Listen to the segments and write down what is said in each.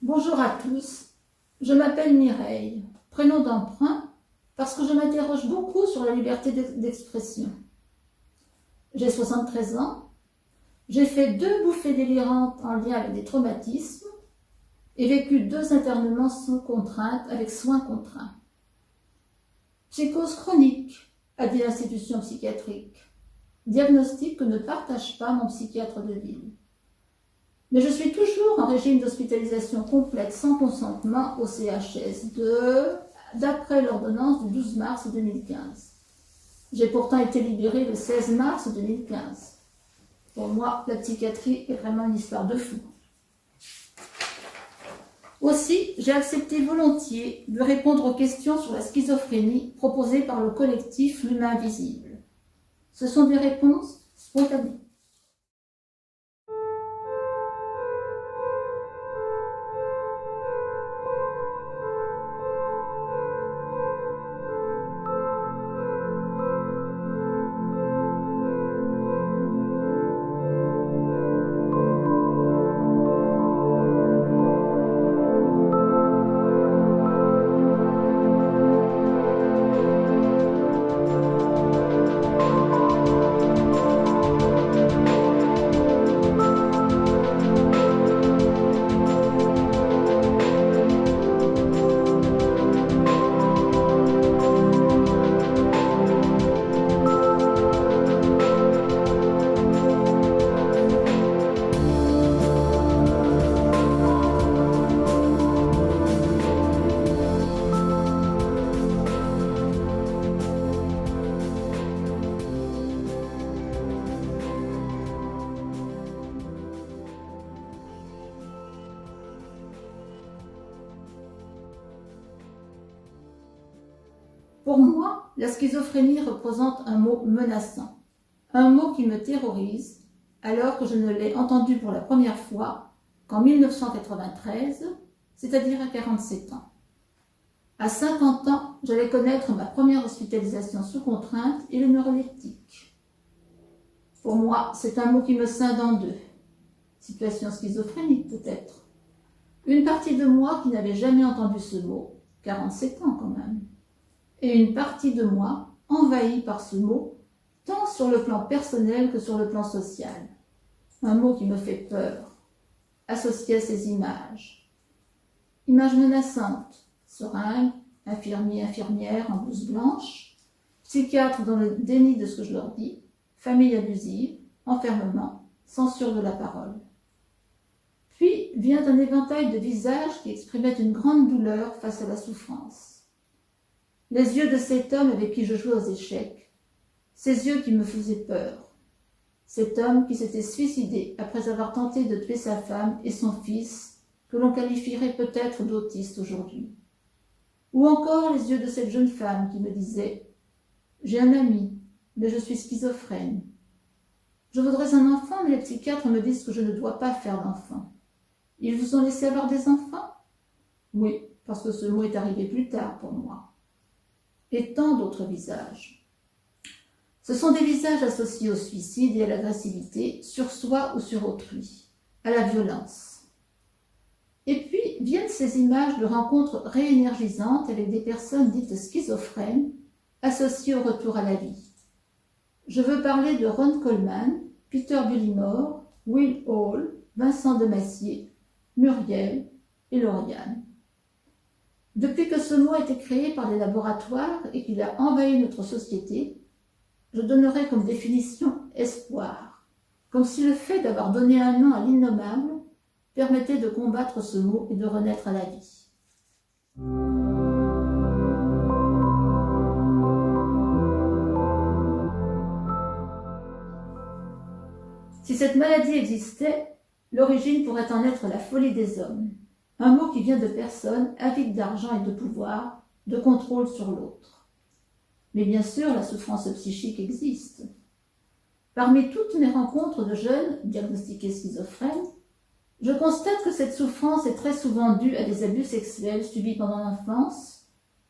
Bonjour à tous, je m'appelle Mireille, prénom d'emprunt parce que je m'interroge beaucoup sur la liberté d'expression. J'ai 73 ans, j'ai fait 2 bouffées délirantes en lien avec des traumatismes et vécu 2 internements sous contrainte avec soins contraints. Psychose chronique, a dit l'institution psychiatrique, diagnostic que ne partage pas mon psychiatre de ville. Mais je suis toujours en régime d'hospitalisation complète sans consentement au CHS2, d'après l'ordonnance du 12 mars 2015. J'ai pourtant été libérée le 16 mars 2015. Pour moi, la psychiatrie est vraiment une histoire de fou. Aussi, j'ai accepté volontiers de répondre aux questions sur la schizophrénie proposées par le collectif L'Humain Invisible. Ce sont des réponses spontanées. Pour moi, la schizophrénie représente un mot menaçant, un mot qui me terrorise, alors que je ne l'ai entendu pour la première fois qu'en 1993, c'est-à-dire à 47 ans. À 50 ans, j'allais connaître ma première hospitalisation sous contrainte et le neuroleptique. Pour moi, c'est un mot qui me scinde en deux. Situation schizophrénique peut-être. Une partie de moi qui n'avait jamais entendu ce mot, 47 ans quand même. Et une partie de moi envahie par ce mot, tant sur le plan personnel que sur le plan social. Un mot qui me fait peur, associé à ces images. Images menaçantes, seringues, infirmiers, infirmières en blouse blanche, psychiatres dans le déni de ce que je leur dis, famille abusive, enfermement, censure de la parole. Puis vient un éventail de visages qui exprimaient une grande douleur face à la souffrance. Les yeux de cet homme avec qui je jouais aux échecs, ces yeux qui me faisaient peur. Cet homme qui s'était suicidé après avoir tenté de tuer sa femme et son fils, que l'on qualifierait peut-être d'autiste aujourd'hui. Ou encore les yeux de cette jeune femme qui me disait « J'ai un ami, mais je suis schizophrène. Je voudrais un enfant, mais les psychiatres me disent que je ne dois pas faire d'enfant. Ils vous ont laissé avoir des enfants ?» Oui, parce que ce mot est arrivé plus tard pour moi. Et tant d'autres visages. Ce sont des visages associés au suicide et à l'agressivité, sur soi ou sur autrui, à la violence. Et puis viennent ces images de rencontres réénergisantes avec des personnes dites schizophrènes, associées au retour à la vie. Je veux parler de Ron Coleman, Peter Bullimore, Will Hall, Vincent Demassier, Muriel et Lauriane. Depuis que ce mot a été créé par les laboratoires et qu'il a envahi notre société, je donnerais comme définition espoir, comme si le fait d'avoir donné un nom à l'innommable permettait de combattre ce mot et de renaître à la vie. Si cette maladie existait, l'origine pourrait en être la folie des hommes. Un mot qui vient de personnes avides d'argent et de pouvoir, de contrôle sur l'autre. Mais bien sûr, la souffrance psychique existe. Parmi toutes mes rencontres de jeunes diagnostiqués schizophrènes, je constate que cette souffrance est très souvent due à des abus sexuels subis pendant l'enfance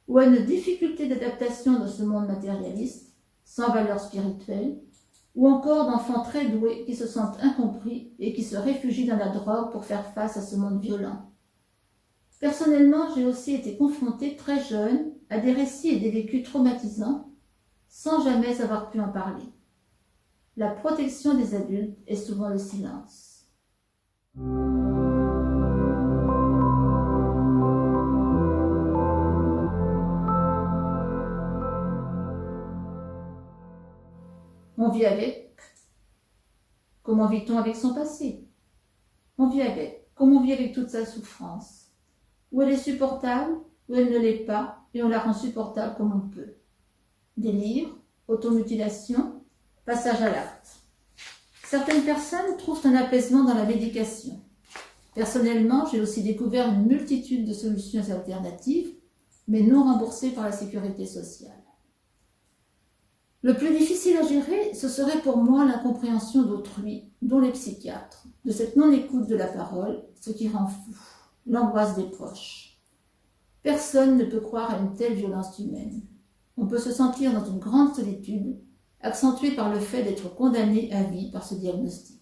ou à une difficulté d'adaptation dans ce monde matérialiste, sans valeur spirituelle, ou encore d'enfants très doués qui se sentent incompris et qui se réfugient dans la drogue pour faire face à ce monde violent. Personnellement, j'ai aussi été confrontée très jeune à des récits et des vécus traumatisants sans jamais avoir pu en parler. La protection des adultes est souvent le silence. On vit avec. Comment vit-on avec son passé? On vit avec. Comme on vit avec toute sa souffrance. Où elle est supportable, où elle ne l'est pas, et on la rend supportable comme on peut. Délire, automutilation, passage à l'acte. Certaines personnes trouvent un apaisement dans la médication. Personnellement, j'ai aussi découvert une multitude de solutions alternatives, mais non remboursées par la sécurité sociale. Le plus difficile à gérer, ce serait pour moi l'incompréhension d'autrui, dont les psychiatres, de cette non-écoute de la parole, ce qui rend fou, l'angoisse des proches. Personne ne peut croire à une telle violence humaine. On peut se sentir dans une grande solitude, accentuée par le fait d'être condamné à vie par ce diagnostic.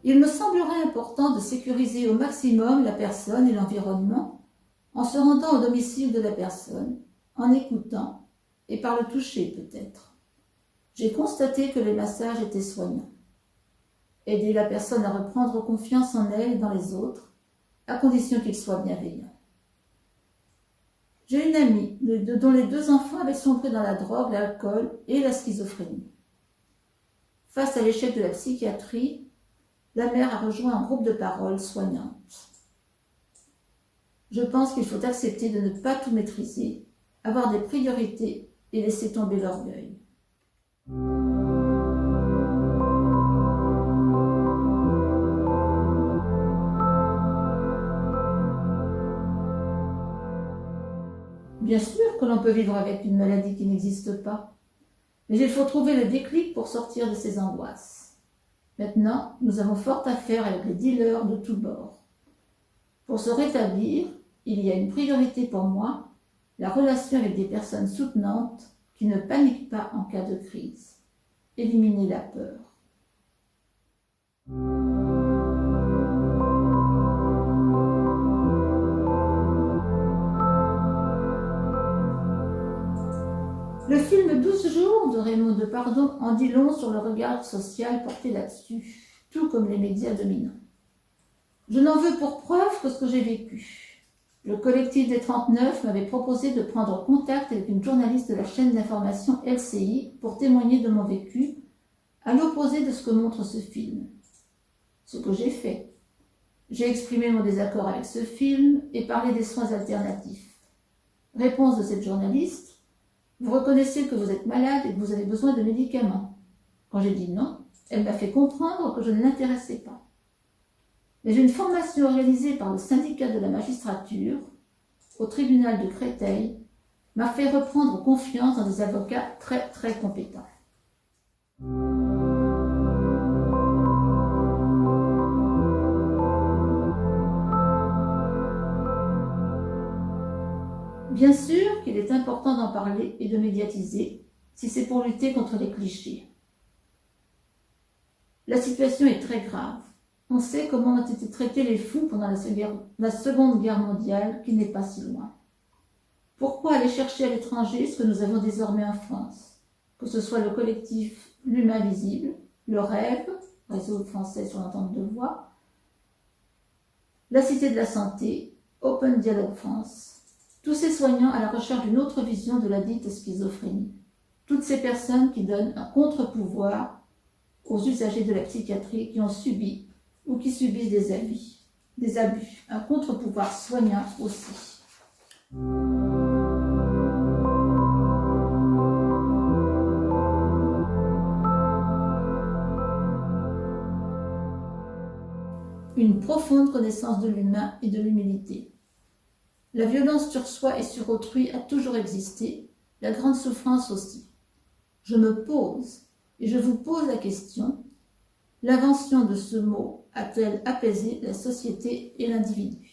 Il me semblerait important de sécuriser au maximum la personne et l'environnement en se rendant au domicile de la personne, en écoutant et par le toucher peut-être. J'ai constaté que les massages étaient soignants. Aider la personne à reprendre confiance en elle et dans les autres, à condition qu'ils soient bienveillants. J'ai une amie dont les 2 enfants avaient sombré dans la drogue, l'alcool et la schizophrénie. Face à l'échec de la psychiatrie, la mère a rejoint un groupe de parole soignante. Je pense qu'il faut accepter de ne pas tout maîtriser, avoir des priorités et laisser tomber l'orgueil. Bien sûr que l'on peut vivre avec une maladie qui n'existe pas, mais il faut trouver le déclic pour sortir de ces angoisses. Maintenant, nous avons fort à faire avec les dealers de tous bords. Pour se rétablir, il y a une priorité pour moi, la relation avec des personnes soutenantes qui ne paniquent pas en cas de crise. Éliminer la peur. Le film 12 jours de Raymond Depardon en dit long sur le regard social porté là-dessus, tout comme les médias dominants. Je n'en veux pour preuve que ce que j'ai vécu. Le collectif des 39 m'avait proposé de prendre contact avec une journaliste de la chaîne d'information LCI pour témoigner de mon vécu, à l'opposé de ce que montre ce film. Ce que j'ai fait. J'ai exprimé mon désaccord avec ce film et parlé des soins alternatifs. Réponse de cette journaliste: vous reconnaissez que vous êtes malade et que vous avez besoin de médicaments. Quand j'ai dit non, elle m'a fait comprendre que je ne l'intéressais pas. Mais une formation organisée par le syndicat de la magistrature, au tribunal de Créteil, m'a fait reprendre confiance dans des avocats très très compétents. Bien sûr qu'il est important d'en parler et de médiatiser, si c'est pour lutter contre les clichés. La situation est très grave. On sait comment ont été traités les fous pendant la Seconde Guerre mondiale, qui n'est pas si loin. Pourquoi aller chercher à l'étranger ce que nous avons désormais en France? Que ce soit le collectif L'Humain Visible, le Rêve, réseau français sur l'entente de voix, la Cité de la Santé, Open Dialogue France, tous ces soignants à la recherche d'une autre vision de la dite schizophrénie. Toutes ces personnes qui donnent un contre-pouvoir aux usagers de la psychiatrie qui ont subi ou qui subissent des abus, un contre-pouvoir soignant aussi. Une profonde connaissance de l'humain et de l'humilité. La violence sur soi et sur autrui a toujours existé, la grande souffrance aussi. Je me pose, et je vous pose la question, l'invention de ce mot a-t-elle apaisé la société et l'individu?